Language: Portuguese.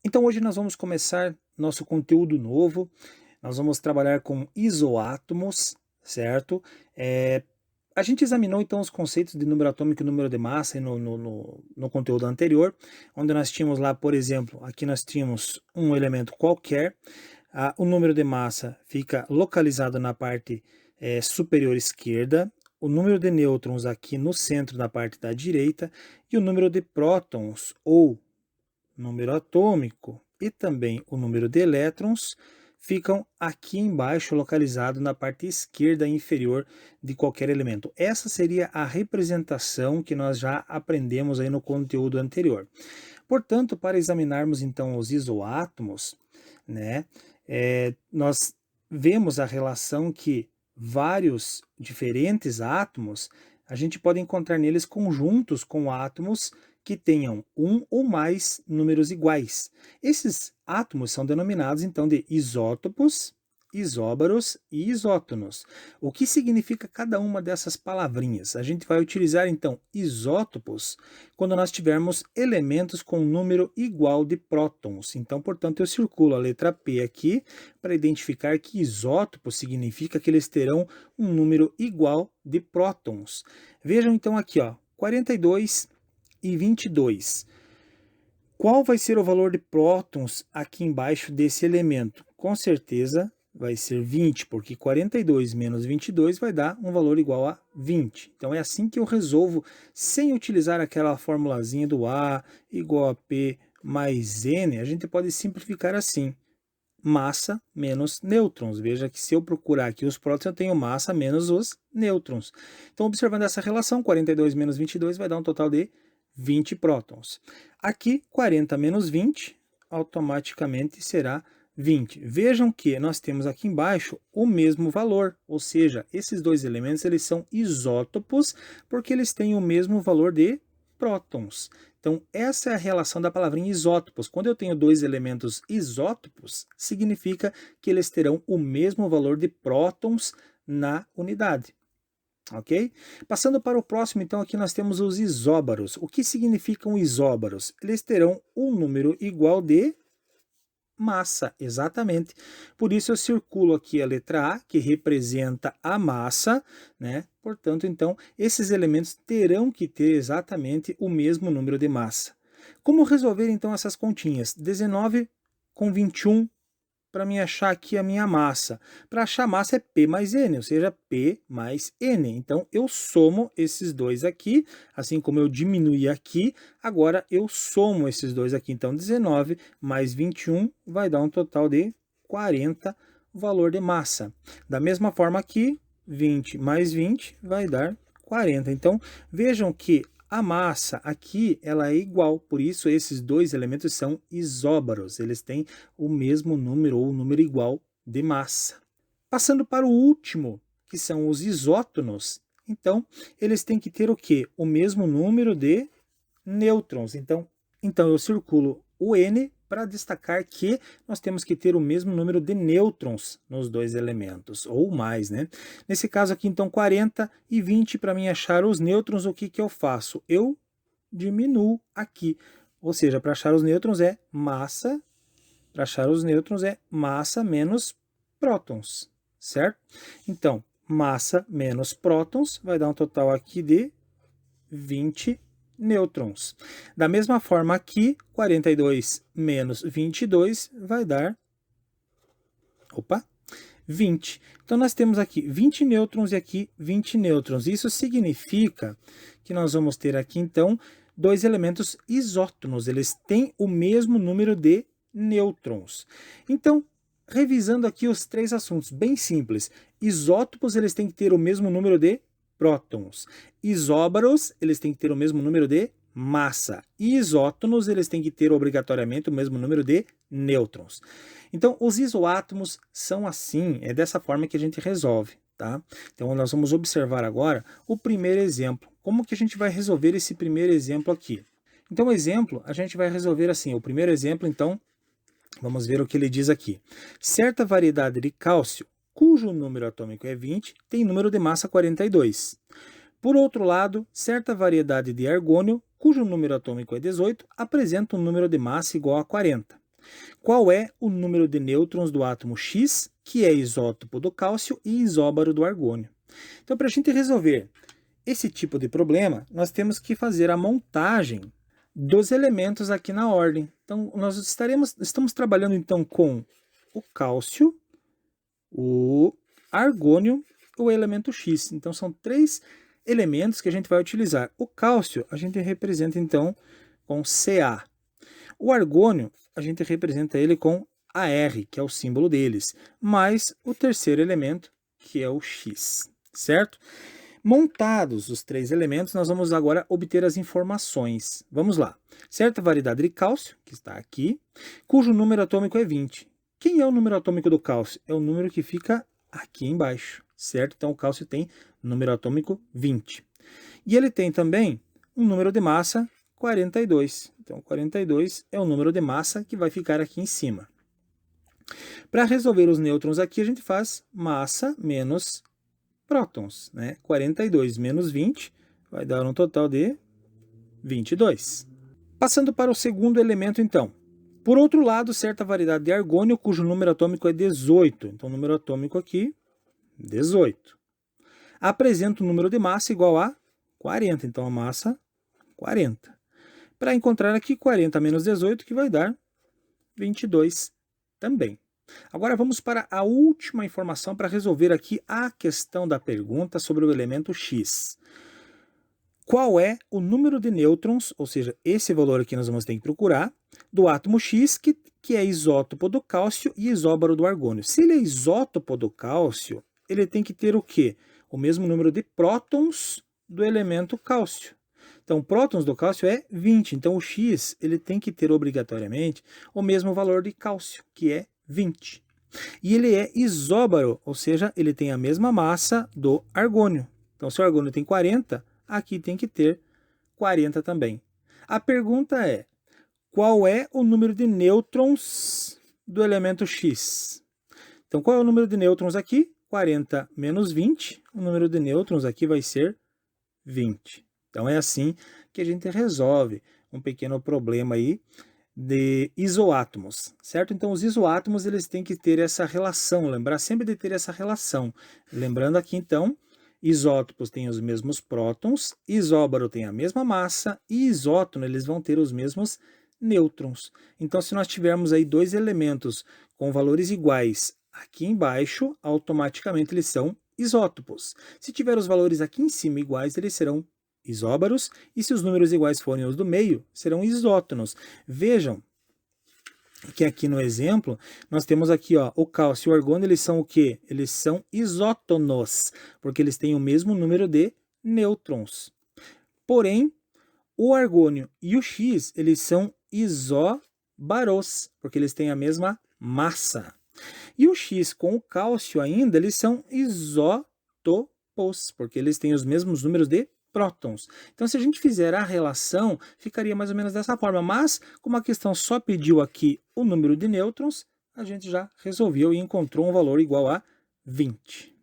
Então hoje nós vamos começar nosso conteúdo novo, nós vamos trabalhar com isoátomos, certo? A gente examinou então os conceitos de número atômico e número de massa no conteúdo anterior, onde nós tínhamos lá, por exemplo, aqui nós tínhamos um elemento qualquer, o número de massa fica localizado na parte superior esquerda, o número de nêutrons aqui no centro da parte da direita, e o número de prótons ou número atômico e também o número de elétrons ficam aqui embaixo, localizado na parte esquerda inferior de qualquer elemento. Essa seria a representação que nós já aprendemos aí no conteúdo anterior. Portanto, para examinarmos então os isoátomos, né, nós vemos a relação que vários diferentes átomos, a gente pode encontrar neles conjuntos com átomos que tenham um ou mais números iguais. Esses átomos são denominados então de isótopos, isóbaros e isótonos. O que significa cada uma dessas palavrinhas? A gente vai utilizar então isótopos quando nós tivermos elementos com número igual de prótons. Então, portanto, eu circulo a letra P aqui para identificar que isótopo significa que eles terão um número igual de prótons. Vejam então aqui, ó, 42 e 22. Qual vai ser o valor de prótons aqui embaixo desse elemento? Com certeza vai ser 20, porque 42 menos 22 vai dar um valor igual a 20. Então é assim que eu resolvo, sem utilizar aquela formulazinha do A igual a P mais N, a gente pode simplificar assim: massa menos nêutrons. Veja que se eu procurar aqui os prótons, eu tenho massa menos os nêutrons. Então, observando essa relação, 42 menos 22 vai dar um total de 20 prótons. Aqui, 40 menos 20, automaticamente será 20. Vejam que nós temos aqui embaixo o mesmo valor, ou seja, esses dois elementos eles são isótopos porque eles têm o mesmo valor de prótons. Então, essa é a relação da palavrinha isótopos. Quando eu tenho dois elementos isótopos, significa que eles terão o mesmo valor de prótons na unidade. Ok? Passando para o próximo, então, aqui nós temos os isóbaros. O que significam isóbaros? Eles terão um número igual de massa, exatamente. Por isso eu circulo aqui a letra A, que representa a massa, né? Portanto, então, esses elementos terão que ter exatamente o mesmo número de massa. Como resolver, então, essas continhas? 19 com 21 para mim achar aqui a minha massa. Para achar a massa é P mais N, ou seja, P mais N. Então, eu somo esses dois aqui, assim como eu diminuí aqui, agora eu somo esses dois aqui. Então, 19 mais 21 vai dar um total de 40, o valor de massa. Da mesma forma aqui, 20 mais 20 vai dar 40. Então, vejam que a massa aqui ela é igual, por isso esses dois elementos são isóbaros, eles têm o mesmo número ou número igual de massa. Passando para o último, que são os isótonos, então eles têm que ter o quê? O mesmo número de nêutrons. Então eu circulo o N para destacar que nós temos que ter o mesmo número de nêutrons nos dois elementos, ou mais, né? Nesse caso aqui, então, 40 e 20, para mim achar os nêutrons, o que que eu faço? Eu diminuo aqui, ou seja, para achar os nêutrons é massa, para achar os nêutrons é massa menos prótons, certo? Então, massa menos prótons vai dar um total aqui de 20 nêutrons. Da mesma forma aqui, 42 menos 22 vai dar 20. Então nós temos aqui 20 nêutrons e aqui 20 nêutrons. Isso significa que nós vamos ter aqui então dois elementos isótonos, eles têm o mesmo número de nêutrons. Então, revisando aqui os três assuntos, bem simples. Isótopos, eles têm que ter o mesmo número de prótons. Isóbaros, eles têm que ter o mesmo número de massa. E isótonos, eles têm que ter obrigatoriamente o mesmo número de nêutrons. Então, os isoátomos são assim, é dessa forma que a gente resolve, tá? Então, nós vamos observar agora o primeiro exemplo. Como que a gente vai resolver esse primeiro exemplo aqui? Então, o exemplo, a gente vai resolver assim. O primeiro exemplo, então, vamos ver o que ele diz aqui. Certa variedade de cálcio, cujo número atômico é 20, tem número de massa 42. Por outro lado, certa variedade de argônio, cujo número atômico é 18, apresenta um número de massa igual a 40. Qual é o número de nêutrons do átomo X, que é isótopo do cálcio e isóbaro do argônio? Então, para a gente resolver esse tipo de problema, nós temos que fazer a montagem dos elementos aqui na ordem. Então, nós estamos trabalhando então com o cálcio, o argônio e o elemento X. Então, são 3 elementos que a gente vai utilizar. O cálcio a gente representa então com Ca. O argônio a gente representa ele com Ar, que é o símbolo deles, mais o terceiro elemento, que é o X, certo? Montados os 3 elementos, nós vamos agora obter as informações. Vamos lá. Certa variedade de cálcio, que está aqui, cujo número atômico é 20. Quem é o número atômico do cálcio? É o número que fica aqui embaixo, certo? Então, o cálcio tem número atômico 20. E ele tem também um número de massa 42. Então, 42 é o número de massa que vai ficar aqui em cima. Para resolver os nêutrons aqui, a gente faz massa menos prótons, né? 42 menos 20 vai dar um total de 22. Passando para o segundo elemento, então. Por outro lado, certa variedade de argônio, cujo número atômico é 18. Então, o número atômico aqui, 18. Apresenta um número de massa igual a 40. Então, a massa, 40. Para encontrar aqui 40 menos 18, que vai dar 22 também. Agora vamos para a última informação para resolver aqui a questão da pergunta sobre o elemento X. Qual é o número de nêutrons, ou seja, esse valor aqui nós vamos ter que procurar, do átomo X, que é isótopo do cálcio e isóbaro do argônio. Se ele é isótopo do cálcio, ele tem que ter o quê? O mesmo número de prótons do elemento cálcio. Então, prótons do cálcio é 20. Então, o X ele tem que ter obrigatoriamente o mesmo valor de cálcio, que é 20. E ele é isóbaro, ou seja, ele tem a mesma massa do argônio. Então, se o argônio tem 40, aqui tem que ter 40 também. A pergunta é, qual é o número de nêutrons do elemento X? Então, qual é o número de nêutrons aqui? 40 menos 20. O número de nêutrons aqui vai ser 20. Então, é assim que a gente resolve um pequeno problema aí de isoátomos, certo? Então, os isoátomos eles têm que ter essa relação, lembrar sempre de ter essa relação. Lembrando aqui, então, isótopos têm os mesmos prótons, isóbaro tem a mesma massa e isótono eles vão ter os mesmos nêutrons. Então, se nós tivermos aí 2 elementos com valores iguais aqui embaixo, automaticamente eles são isótopos. Se tiver os valores aqui em cima iguais, eles serão isóbaros, e se os números iguais forem os do meio, serão isótonos. Vejam que aqui no exemplo, nós temos aqui ó, o cálcio e o argônio, eles são o quê? Eles são isótonos, porque eles têm o mesmo número de nêutrons. Porém, o argônio e o X, eles são isóbaros, porque eles têm a mesma massa. E o X com o cálcio ainda, eles são isótopos, porque eles têm os mesmos números de prótons. Então, se a gente fizer a relação, ficaria mais ou menos dessa forma. Mas, como a questão só pediu aqui o número de nêutrons, a gente já resolveu e encontrou um valor igual a 20.